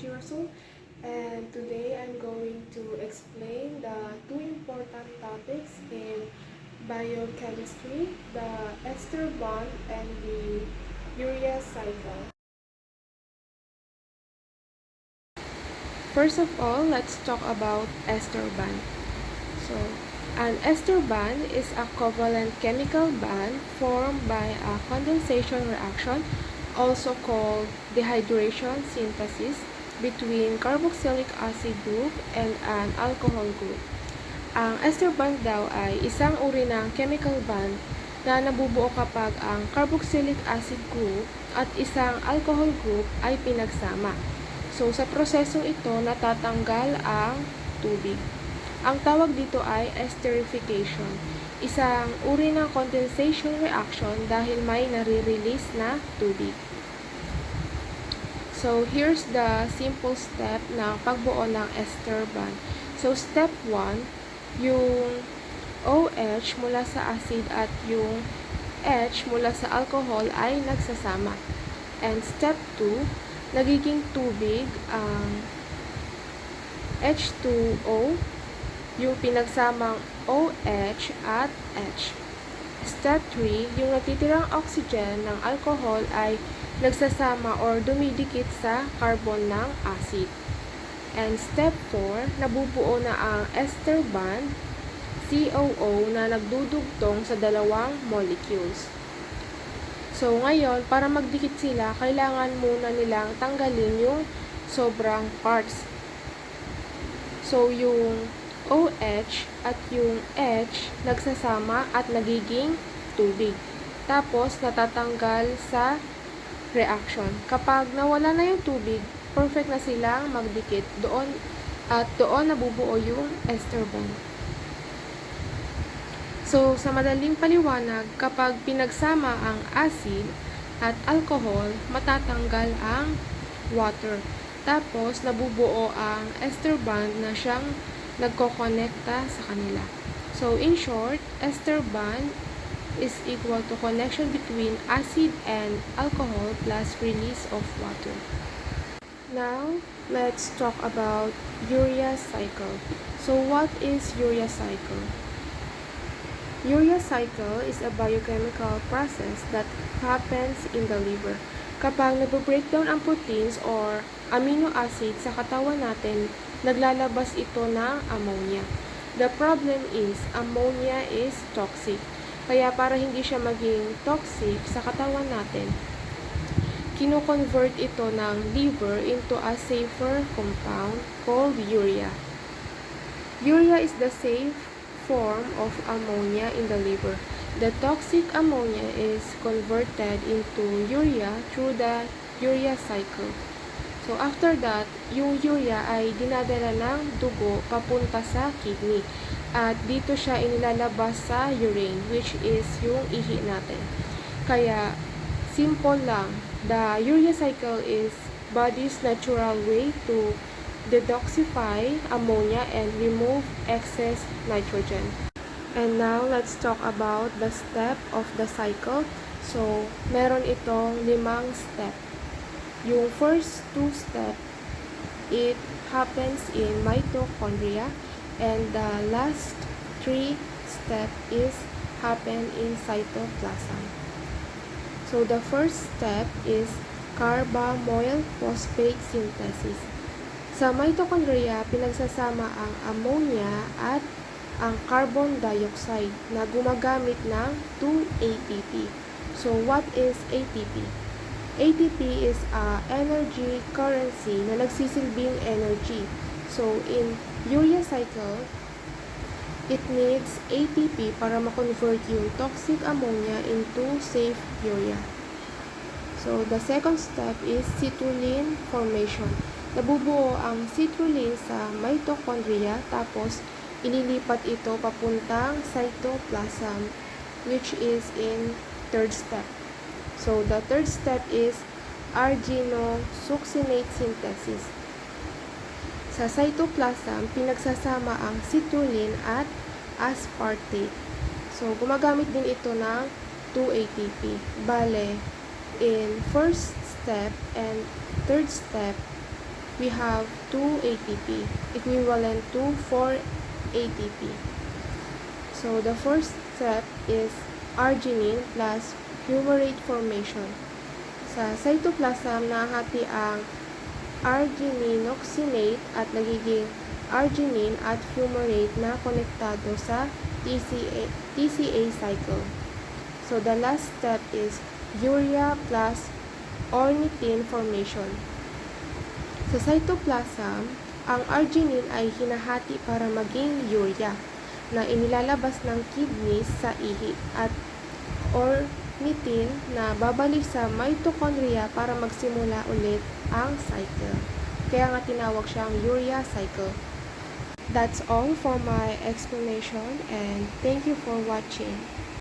Chiraso, and today I'm going to explain the two important topics in biochemistry, the ester bond and the urea cycle. First of all, let's talk about ester bond. So, an ester bond is a covalent chemical bond formed by a condensation reaction, also called dehydration synthesis, between carboxylic acid group and an alcohol group. Ang ester bond daw ay isang uri ng chemical bond na nabubuo kapag ang carboxylic acid group at isang alcohol group ay pinagsama. So, sa prosesong ito, natatanggal ang tubig. Ang tawag dito ay esterification, isang uri ng condensation reaction dahil may nare-release na tubig. So, here's the simple step ng pagbuo ng ester bond. So, step 1, yung OH mula sa acid at yung H mula sa alcohol ay nagsasama. And step 2, nagiging tubig ang H2O, yung pinagsamang OH at H. Step 3, yung natitirang oxygen ng alcohol ay nagsasama or dumidikit sa carbon ng acid. And step 4, nabubuo na ang ester bond, COO, na nagdudugtong sa dalawang molecules. So, ngayon, para magdikit sila, kailangan muna nilang tanggalin yung sobrang parts. So, yung OH at yung H nagsasama at nagiging tubig. Tapos, natatanggal sa reaction. Kapag nawala na yung tubig, perfect na silang magdikit. Doon nabubuo yung ester bond. So, sa madaling paliwanag, kapag pinagsama ang acid at alcohol, matatanggal ang water. Tapos, nabubuo ang ester bond na siyang nagkokonekta sa kanila. So, in short, ester bond is equal to connection between acid and alcohol plus release of water. Now, let's talk about urea cycle. So, what is urea cycle? Urea cycle is a biochemical process that happens in the liver. Kapag nagbe-breakdown ang proteins or amino acid sa katawan natin, naglalabas ito ng ammonia. The problem is, ammonia is toxic. Kaya para hindi siya maging toxic sa katawan natin, kino-convert ito ng liver into a safer compound called urea. Urea is the safe form of ammonia in the liver. The toxic ammonia is converted into urea through the urea cycle. So, after that, yung urea ay dinadala ng dugo papunta sa kidney. At dito siya inilalabas sa urine, which is yung ihi natin. Kaya, simple lang. The urea cycle is body's natural way to detoxify ammonia and remove excess nitrogen. And now, let's talk about the step of the cycle. So, meron itong 5 step. Yung first 2 step, it happens in mitochondria, and the last 3 step is happen in cytoplasm. So, the first step is carbamoyl phosphate synthesis. Sa mitochondria, pinagsasama ang ammonia at ang carbon dioxide na gumagamit ng 2 ATP. So, what is ATP? ATP is a energy currency na nagsisilbing energy. So, in urea cycle, it needs ATP para ma-convert yung toxic ammonia into safe urea. So, the second step is citrulline formation. Nabubuo ang citrulline sa mitochondria, tapos ililipat ito papuntang cytoplasm, which is in third step. So, the third step is arginosuccinate synthesis. Sa cytoplasm, pinagsasama ang citrulline at aspartate. So, gumagamit din ito ng 2 ATP. Bale, in first step and third step, we have 2 ATP, equivalent to 4 ATP. So the first step is arginine plus fumarate formation. Sa cytoplasm, nahati ang argininoxinate at nagiging arginine at fumarate na konektado sa TCA cycle. So the last step is urea plus ornithine formation. Sa cytoplasm, ang arginine ay hinahati para maging urea na inilalabas ng kidneys sa ihi at ornithine na babalik sa mitochondria para magsimula ulit ang cycle. Kaya nga tinawag siyang urea cycle. That's all for my explanation and thank you for watching.